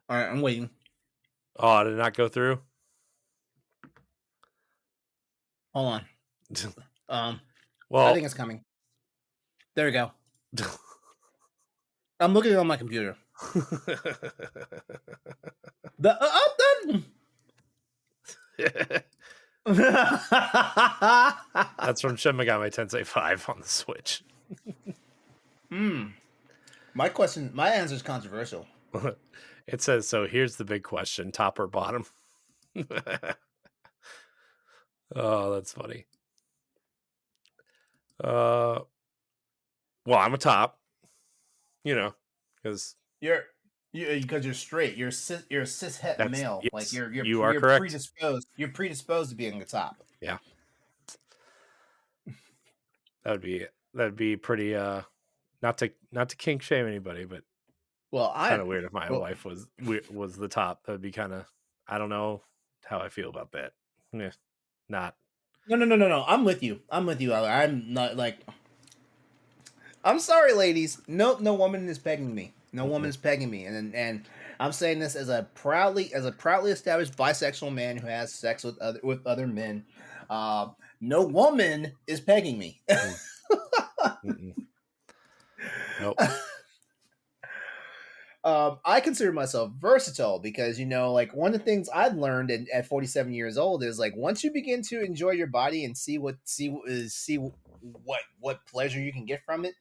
All right. I'm waiting. Oh, did it not go through? Hold on. I Well, think it's coming. There we go. I'm looking at it on my computer. The done. that's from Shin Megami Tensei 5 on the Switch. My answer is controversial. It says, so here's the big question, top or bottom? Oh, that's funny. Well, I'm a top, because You're because you're straight. You're a cis het male. Like yes, you are you're correct. predisposed. You're predisposed to being the top. Yeah, that'd be pretty. Not to kink shame anybody, but Well, kind of weird if my well, wife was the top. That'd be kind of. I don't know how I feel about that. Yeah, not. no. I'm with you. I'm with you, Eller. I'm not like. I'm sorry, ladies. No woman is pegging me. No woman Mm-mm. is pegging me, and I'm saying this as a proudly established bisexual man who has sex with other men. No woman is pegging me. Mm. Mm-mm. Nope. I consider myself versatile because like one of the things I've learned at 47 years old is like once you begin to enjoy your body and see what pleasure you can get from it,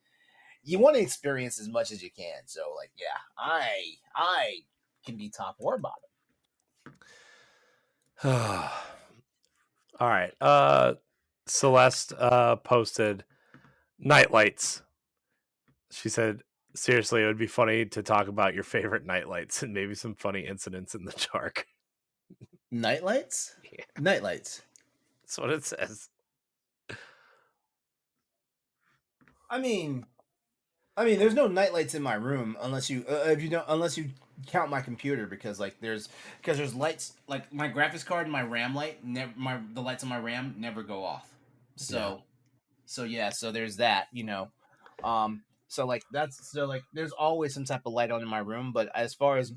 you want to experience as much as you can. So like, yeah, I can be top or bottom. All right. Celeste posted night lights. She said, seriously, it would be funny to talk about your favorite night lights and maybe some funny incidents in the dark. Nightlights, Yeah, nightlights. that's what it says. I mean, there's no nightlights in my room unless you if you don't unless you count my computer because there's lights like my graphics card and my RAM light never the lights on my RAM never go off. Yeah. So yeah, so there's that, so like there's always some type of light on in my room, but as far as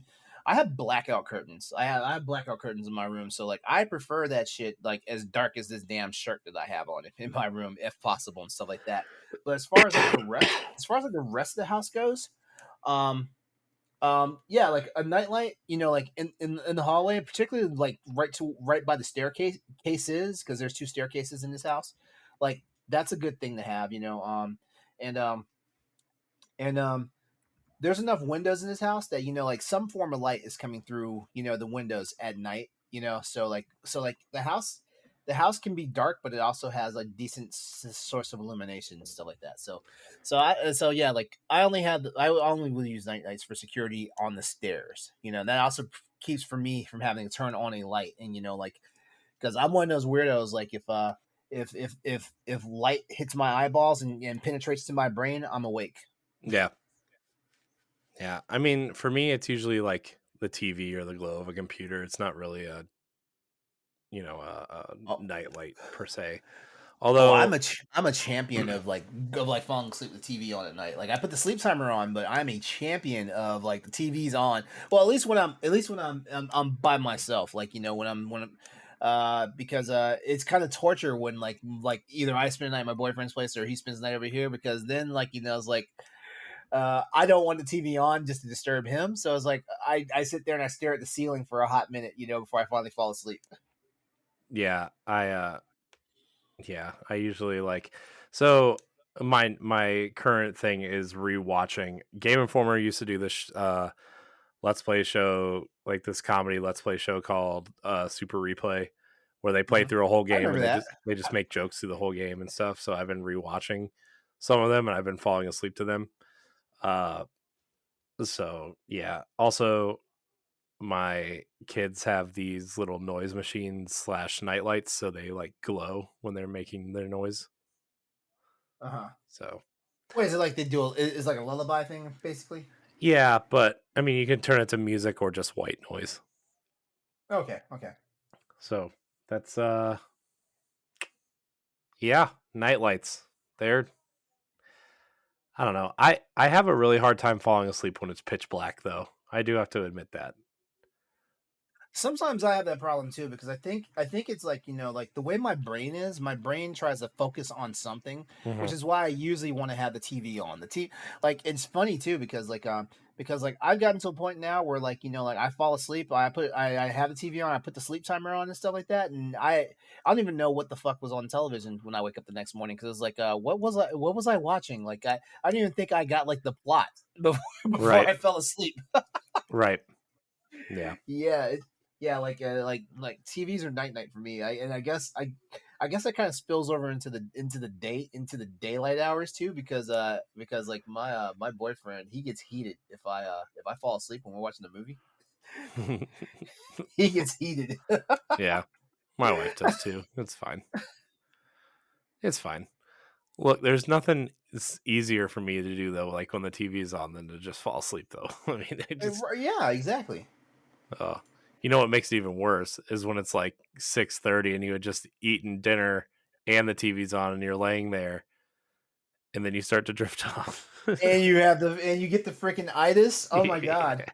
I have blackout curtains. I have blackout curtains in my room, so like I prefer that shit like as dark as this damn shirt that I have on in my room if possible and stuff like that. But as far as like the rest of the house goes, um yeah, like a nightlight, like in the hallway, particularly like right by the staircase cases because there's two staircases in this house. Like that's a good thing to have, and and there's enough windows in this house that like some form of light is coming through the windows at night, so like the house can be dark, but it also has like decent source of illumination and stuff like that. So yeah, like I only will use night lights for security on the stairs. That also keeps for me from having to turn on a light, and like because I'm one of those weirdos. Like if light hits my eyeballs and penetrates to my brain, I'm awake. Yeah. Yeah. I mean, for me, it's usually like the TV or the glow of a computer. It's not really a Oh, night light per se. Oh, Although, I'm a champion of falling asleep with the TV on at night. Like I put the sleep timer on, but I'm a champion of like the TV's on. Well, at least when I'm by myself. Like when I'm because it's kind of torture when like either I spend the night at my boyfriend's place or he spends the night over here because then like it's like I don't want the TV on just to disturb him. So it's like I sit there and I stare at the ceiling for a hot minute, before I finally fall asleep. yeah, I usually like so my current thing is rewatching. Game Informer used to do this let's play show, like this comedy let's play show called Super Replay, where they play Mhm. through a whole I game remember and they that. just they just make jokes through the whole game and stuff. So I've been rewatching some of them and I've been falling asleep to them. Uh So yeah. Also, my kids have these little noise machines slash night lights, so they like glow when they're making their noise. Uh huh. So Wait, is it like they do? Is like a lullaby thing, basically? yeah, but I mean, you can turn it to music or just white noise. Okay, okay. So that's yeah, night lights. They're I don't know. I have a really hard time falling asleep when it's pitch black, though. I do have to admit that. Sometimes I have that problem too because I think it's like like the way my brain is. My brain tries to focus on something, which Hmm. is why I usually want to have the TV on. Like it's funny too because like I've gotten to a point now where like like I fall asleep. I have the TV on. I put the sleep timer on and stuff like that, and I don't even know what the fuck was on television when I wake up the next morning because it's like what was I watching? Like I don't even think I got like the plot before Right. I fell asleep. Right. Yeah. Yeah, yeah, like TVs are night night for me. I guess that kind of spills over into the daylight hours too because like my boyfriend he gets heated if I fall asleep when we're watching the movie. He gets heated. Yeah. My wife does too. It's fine. It's fine. Look, there's nothing easier for me to do though, like when the TV is on, than to just fall asleep. Though, I mean, it just Yeah, exactly. uh, you know what makes it even worse is when it's like 6:30 and you had just eaten dinner and the TV's on and you're laying there and then you start to drift off. And you get the freaking itis. Oh my god.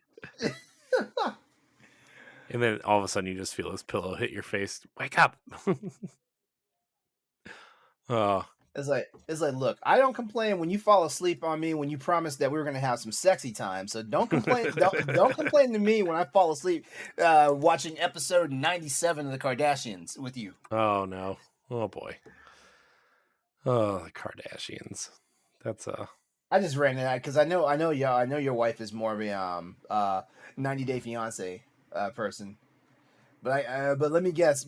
And then all of a sudden you just feel this pillow hit your face. Wake up. Oh, It's like, look, I don't complain when you fall asleep on me when you promised that we were gonna have some sexy time. So don't complain to me when I fall asleep watching episode 97 of the Kardashians with you. oh no. Oh boy. Oh, the Kardashians. That's I just ran that because I know your wife is more of a 90 Day Fiance person. But let me guess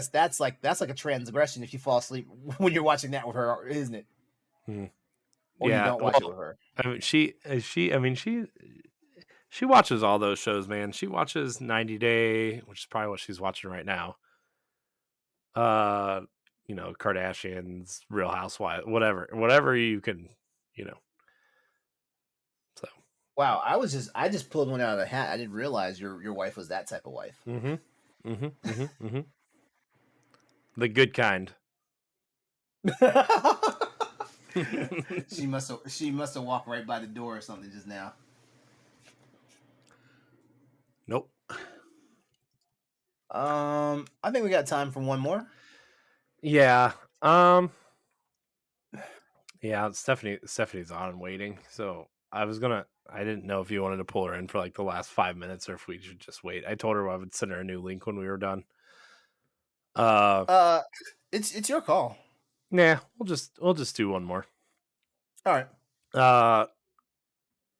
that's like a transgression if you fall asleep when you're watching that with her, isn't it? hmm. Or you Yeah. don't watch it Well, with her. I mean, she watches all those shows, man. She watches 90 Day, which is probably what she's watching right now. Uh, Kardashians, Real Housewives, whatever you can, you know. So, Wow, I just pulled one out of the hat. I didn't realize your wife was that type of wife. mm-hmm, mm-hmm, mm-hmm, mm-hmm. The good kind. she must have walked right by the door or something just now. Nope. I think we got time for one more. Yeah. Um. Yeah. Stephanie's on and waiting. So I didn't know if you wanted to pull her in for like the last 5 minutes or if we should just wait. I told her I would send her a new link when we were done. Uh. Uh, it's your call. Nah. We'll just do one more. All right. Uh.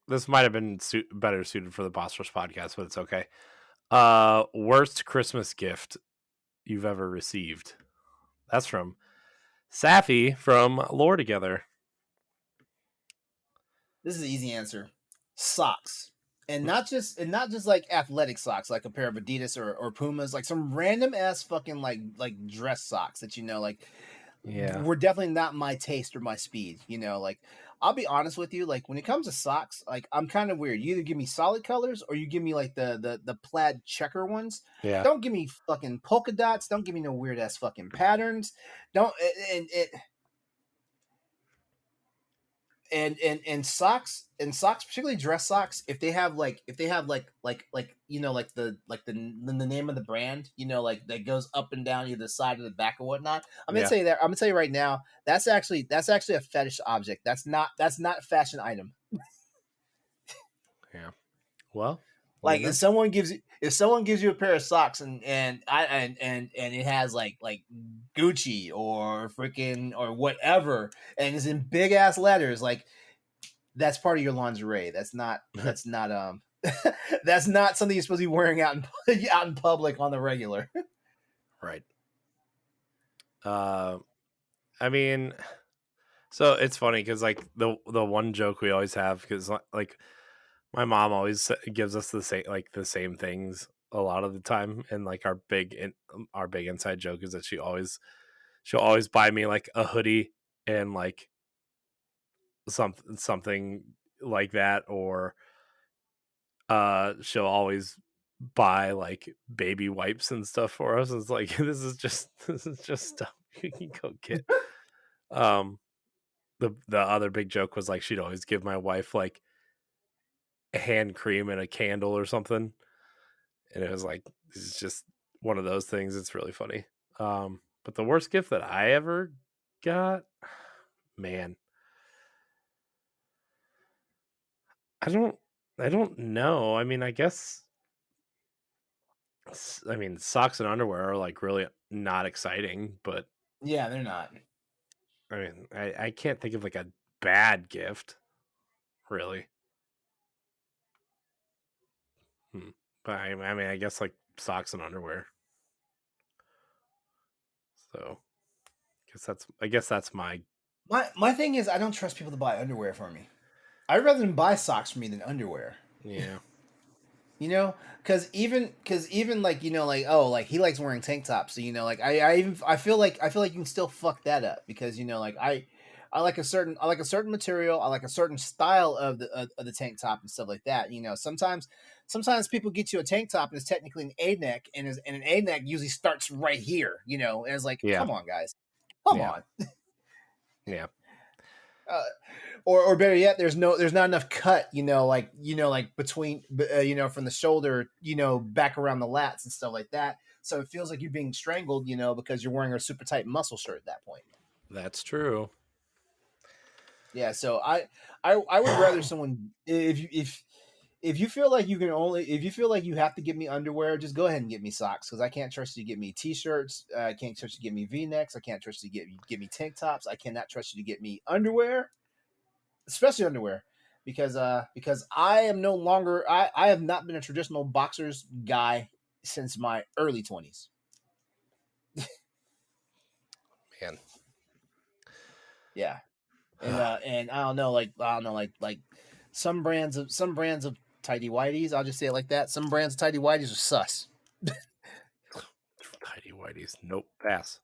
This might have been better suited for the Boss Rush podcast, but it's okay. Worst Christmas gift you've ever received. That's from Safi from Lore Together. This is the easy answer. Socks. And not just like athletic socks, like a pair of Adidas or Pumas, like some random ass fucking like dress socks that like Yeah. were definitely not my taste or my speed. Like I'll be honest with you, like when it comes to socks, like I'm kind of weird. You either give me solid colors or you give me like the plaid checker ones. Yeah. Don't give me fucking polka dots. Don't give me no weird ass fucking patterns. Don't and socks, particularly dress socks, if they have like the name of the brand, like that goes up and down either side of the back or whatnot. Yeah. I'm gonna tell you right now, that's actually a fetish object. That's not a fashion item. Yeah. Well, Like if someone gives you a pair of socks and it has like Gucci or freaking or whatever and it's in big ass letters, like that's part of your lingerie. That's not that's not something you're supposed to be wearing out in public on the regular. right. Uh, I mean, so it's funny because like the one joke we always have because like My mom always gives us the same things a lot of the time, and like our big inside joke is that she'll always buy me like a hoodie and like something like that, or she'll always buy like baby wipes and stuff for us. It's like this is just stuff you can go get. Um, the other big joke was like she'd always give my wife like a hand cream and a candle or something, and it was like it's just one of those things. It's really funny. But the worst gift that I ever got, man, I don't I don't know. I mean, I guess I mean socks and underwear are like really not exciting, but Yeah, they're not. I mean, I can't think of like a bad gift, really. Hmm. But I mean, I guess like socks and underwear. So I guess that's my My thing is I don't trust people to buy underwear for me. I'd rather them buy socks for me than underwear. yeah You know, because even like like oh like he likes wearing tank tops, so like I feel like you can still fuck that up because like I like a certain material, I like a certain style of the tank top and stuff like that. Sometimes people get you a tank top and it's technically an A neck and an A neck usually starts right here. And it's like yeah come on guys, come yeah on. yeah Uh, or better yet, there's not enough cut, like between, from the shoulder, back around the lats and stuff like that. So it feels like you're being strangled, because you're wearing a super tight muscle shirt at that point. that's true. Yeah. So I would rather someone if you feel like if you feel like you have to give me underwear, just go ahead and get me socks because I can't trust you to get me t-shirts. I can't trust you to get me V-necks. I can't trust you to get me tank tops. I cannot trust you to get me underwear, especially underwear, because I am no longer I have not been a traditional boxers guy since my early 20s. Man, Yeah. And I don't know like some brands of tidy whities, I'll just say it like that. Some brands of tidy whities are sus. tidy whities. Nope, pass.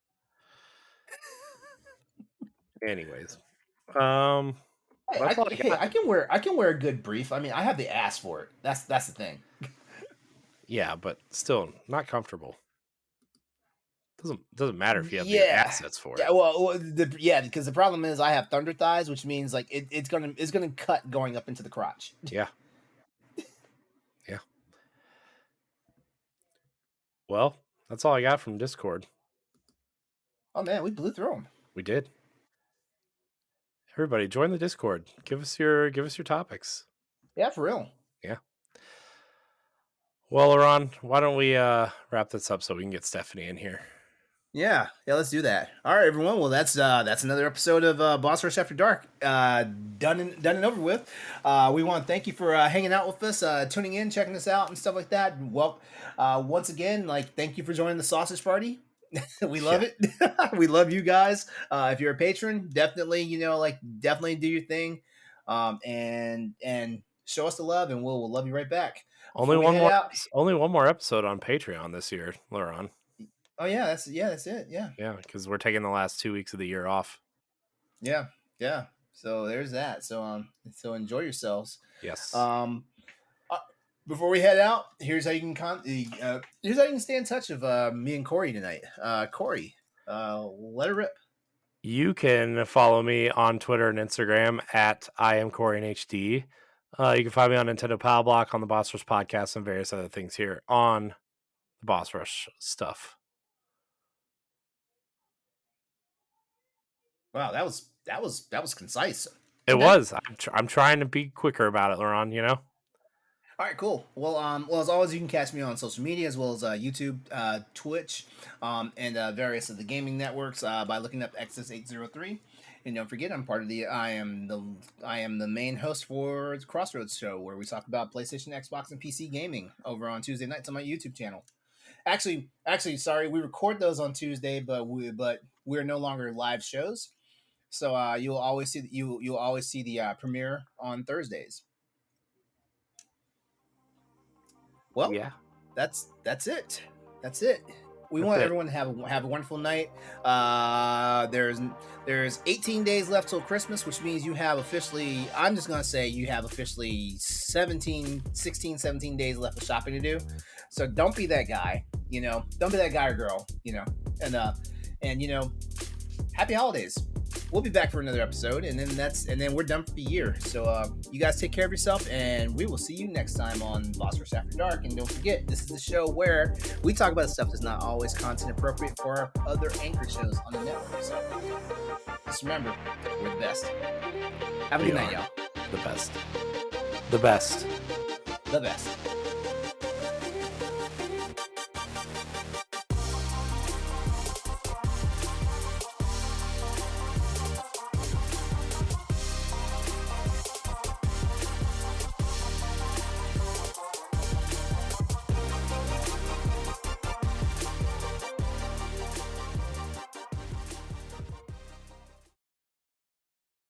Anyways, um, Hey, that's all I got. I can wear a good brief. I mean, I have the ass for it. That's the thing. Yeah, but still not comfortable. Doesn't matter if you have the Yeah. assets for Yeah, it. yeah, because the problem is I have thunder thighs, which means like it's gonna cut going up into the crotch. Yeah, yeah. Well, that's all I got from Discord. Oh man, we blew through them. We did. Everybody, join the Discord. Give us your topics. Yeah, for real. Yeah. Well, Laron, why don't we wrap this up so we can get Stephanie in here? Yeah, let's do that. All right, everyone. Well, that's another episode of Boss Rush After Dark. Done and over with. We want to thank you for hanging out with us, tuning in, checking us out, and stuff like that. And well, once again, like thank you for joining the sausage party. We love Yeah. it. We love you guys. If you're a patron, definitely definitely do your thing, and show us the love, and we'll love you right back. Before we head out, Only one more episode on Patreon this year, Laron. oh that's it. Yeah. Yeah, because we're taking the last 2 weeks of the year off. Yeah, yeah. So there's that. So enjoy yourselves. Yes. Um, uh, Before we head out, here's how you can stay in touch with me and Corey tonight. Corey, let it rip. You can follow me on Twitter and Instagram at I am Corey in HD. You can find me on Nintendo Power Block, on the Boss Rush podcast, and various other things here on the Boss Rush stuff. Wow, that was concise. It Okay. was. I'm trying to be quicker about it, Laron. You know. All right, cool. Well, as always, you can catch me on social media as well as YouTube, Twitch, and various of the gaming networks by looking up Xs803. And don't forget, I am the main host for the Crossroads Show, where we talk about PlayStation, Xbox, and PC gaming over on Tuesday nights on my YouTube channel. Actually, sorry, we record those on Tuesday, but we're no longer live shows, so you'll always see the premiere on Thursdays. Well, Yeah. that's it. That's it. We That's want it. everyone to have a wonderful night. There's 18 days left till Christmas, which means you have officially, I'm just going to say you have officially 16, 17 days left of shopping to do. So don't be that guy, don't be that guy or girl, and happy holidays. We'll be back for another episode, and then we're done for the year. So you guys take care of yourself, and we will see you next time on Philosopher's After Dark. And don't forget, this is the show where we talk about stuff that's not always content appropriate for our other anchor shows on the network. So just remember, we're the best. Have a good night, y'all. The best. The best. The best.